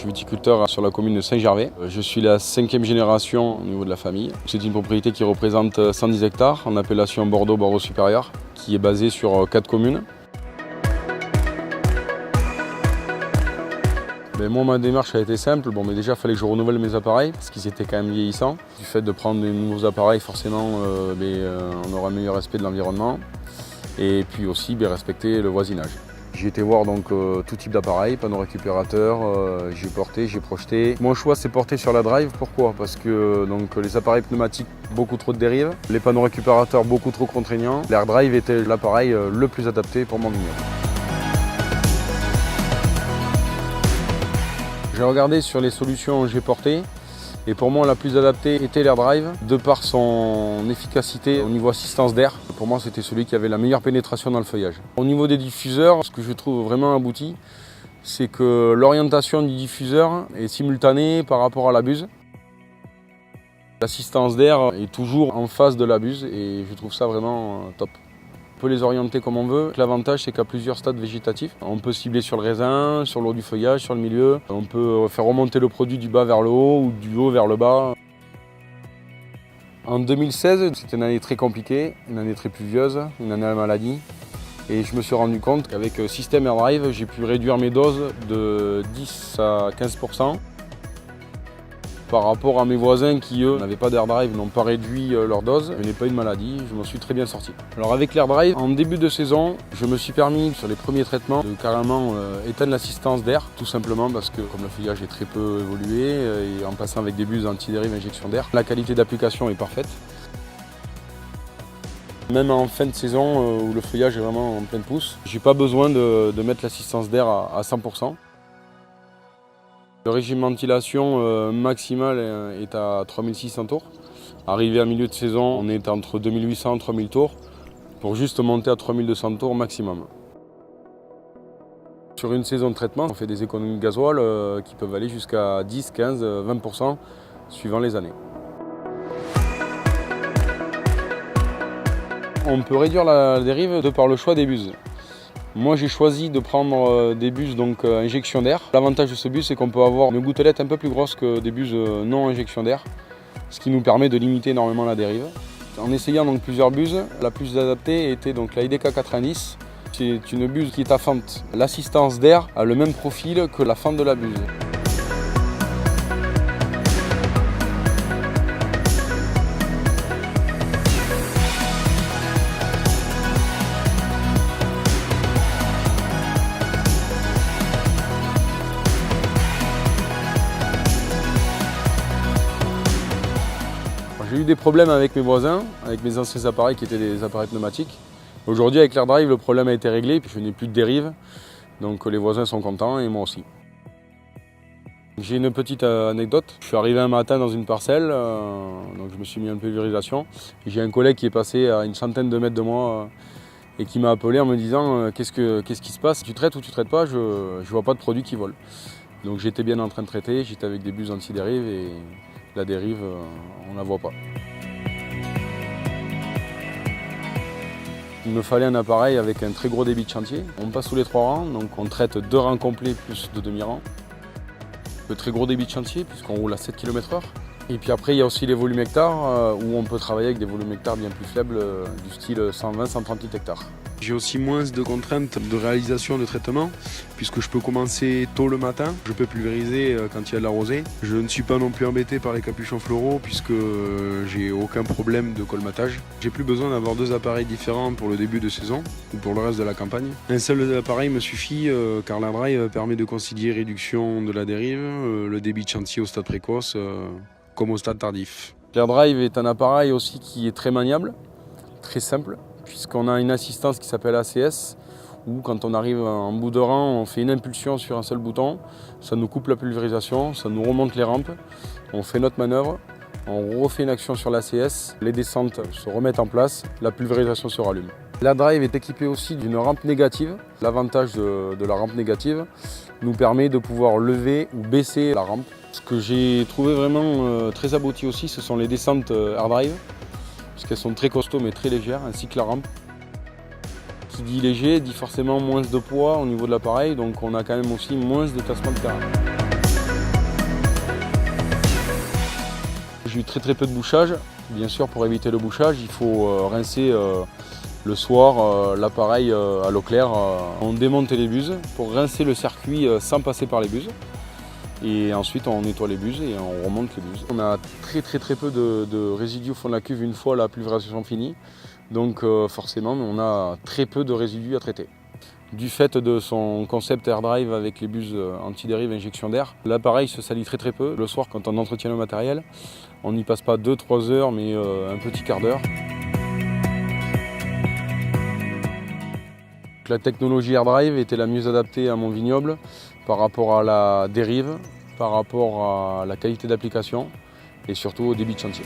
suis viticulteur sur la commune de Saint-Gervais. Je suis la 5e génération au niveau de la famille. C'est une propriété qui représente 110 hectares en appellation Bordeaux supérieur, qui est basée sur 4 communes. Moi, ma démarche a été simple. Mais déjà, il fallait que je renouvelle mes appareils parce qu'ils étaient quand même vieillissants. Du fait de prendre de nouveaux appareils, forcément, on aura un meilleur respect de l'environnement. Et puis aussi, respecter le voisinage. J'ai été voir donc tout type d'appareils, panneaux récupérateurs, j'ai porté, j'ai projeté. Mon choix s'est porté sur la drive. Pourquoi? Parce que les appareils pneumatiques, beaucoup trop de dérives. Les panneaux récupérateurs, beaucoup trop contraignants. L'air drive était l'appareil le plus adapté pour mon vignoble. J'ai regardé sur les solutions que j'ai portées et pour moi la plus adaptée était l'air drive de par son efficacité au niveau assistance d'air. Pour moi c'était celui qui avait la meilleure pénétration dans le feuillage. Au niveau des diffuseurs, ce que je trouve vraiment abouti, c'est que l'orientation du diffuseur est simultanée par rapport à la buse. L'assistance d'air est toujours en face de la buse et je trouve ça vraiment top. On peut les orienter comme on veut. L'avantage, c'est qu'à plusieurs stades végétatifs, on peut cibler sur le raisin, sur le haut du feuillage, sur le milieu. On peut faire remonter le produit du bas vers le haut ou du haut vers le bas. En 2016, c'était une année très compliquée, une année très pluvieuse, une année à la maladie. Et je me suis rendu compte qu'avec Système Air Drive, j'ai pu réduire mes doses de 10 à 15%. Par rapport à mes voisins qui, eux, n'avaient pas d'air drive, n'ont pas réduit leur dose, je n'ai pas eu de maladie, je m'en suis très bien sorti. Alors avec l'air drive, en début de saison, je me suis permis sur les premiers traitements de carrément éteindre l'assistance d'air, tout simplement parce que comme le feuillage est très peu évolué, et en passant avec des buses anti-dérive injection d'air, la qualité d'application est parfaite. Même en fin de saison où le feuillage est vraiment en pleine pousse, j'ai pas besoin de mettre l'assistance d'air à 100%. Le régime ventilation maximal est à 3600 tours. Arrivé à milieu de saison, on est entre 2800 et 3000 tours pour juste monter à 3200 tours maximum. Sur une saison de traitement, on fait des économies de gasoil qui peuvent aller jusqu'à 10, 15, 20% suivant les années. On peut réduire la dérive de par le choix des buses. Moi j'ai choisi de prendre des buses injection d'air. L'avantage de ce bus c'est qu'on peut avoir une gouttelette un peu plus grosse que des buses non injection d'air, ce qui nous permet de limiter énormément la dérive. En essayant plusieurs buses, la plus adaptée était la IDK 90. C'est une buse qui est à fente. L'assistance d'air a le même profil que la fente de la buse. J'ai eu des problèmes avec mes voisins, avec mes anciens appareils qui étaient des appareils pneumatiques. Aujourd'hui avec l'air drive, le problème a été réglé, puis je n'ai plus de dérive. Donc les voisins sont contents et moi aussi. J'ai une petite anecdote. Je suis arrivé un matin dans une parcelle, donc je me suis mis en pulvérisation. J'ai un collègue qui est passé à une centaine de mètres de moi et qui m'a appelé en me disant qu'est-ce qui se passe? Tu traites ou tu traites pas? Je vois pas de produit qui vole. Donc j'étais bien en train de traiter, j'étais avec des buses anti-dérive et la dérive, on ne la voit pas. Il me fallait un appareil avec un très gros débit de chantier. On passe sous les 3 rangs, donc on traite 2 rangs complets plus de demi-rangs. Le très gros débit de chantier puisqu'on roule à 7 km/h. Et puis après il y a aussi les volumes hectares où on peut travailler avec des volumes hectares bien plus faibles du style 120-130 litres hectares. J'ai aussi moins de contraintes de réalisation de traitement puisque je peux commencer tôt le matin, je peux pulvériser quand il y a de la rosée. Je ne suis pas non plus embêté par les capuchons floraux puisque j'ai aucun problème de colmatage. J'ai plus besoin d'avoir 2 appareils différents pour le début de saison ou pour le reste de la campagne. Un seul appareil me suffit car l'air drive permet de concilier réduction de la dérive, le débit de chantier au stade précoce comme au stade tardif. L'air drive est un appareil aussi qui est très maniable, très simple, puisqu'on a une assistance qui s'appelle ACS, où quand on arrive en bout de rang, on fait une impulsion sur un seul bouton, ça nous coupe la pulvérisation, ça nous remonte les rampes, on fait notre manœuvre, on refait une action sur l'ACS, les descentes se remettent en place, la pulvérisation se rallume. L'air drive est équipé aussi d'une rampe négative. L'avantage de la rampe négative nous permet de pouvoir lever ou baisser la rampe. Ce que j'ai trouvé vraiment très abouti aussi, ce sont les descentes air drive, puisqu'elles sont très costauds mais très légères, ainsi que la rampe. Qui dit léger dit forcément moins de poids au niveau de l'appareil, donc on a quand même aussi moins de tassement de terrain. j'ai eu très peu de bouchage. Bien sûr, pour éviter le bouchage, il faut rincer le soir l'appareil à l'eau claire. On démonte les buses pour rincer le circuit sans passer par les buses. Et ensuite, on nettoie les buses et on remonte les buses. On a très peu de résidus au fond de la cuve une fois la pulvérisation finie. Donc forcément, on a très peu de résidus à traiter. Du fait de son concept air drive avec les buses anti-dérive injection d'air, l'appareil se salit très peu. Le soir, quand on entretient le matériel, on n'y passe pas 2-3 heures, mais un petit quart d'heure. La technologie air drive était la mieux adaptée à mon vignoble par rapport à la dérive, par rapport à la qualité d'application et surtout au débit de chantier.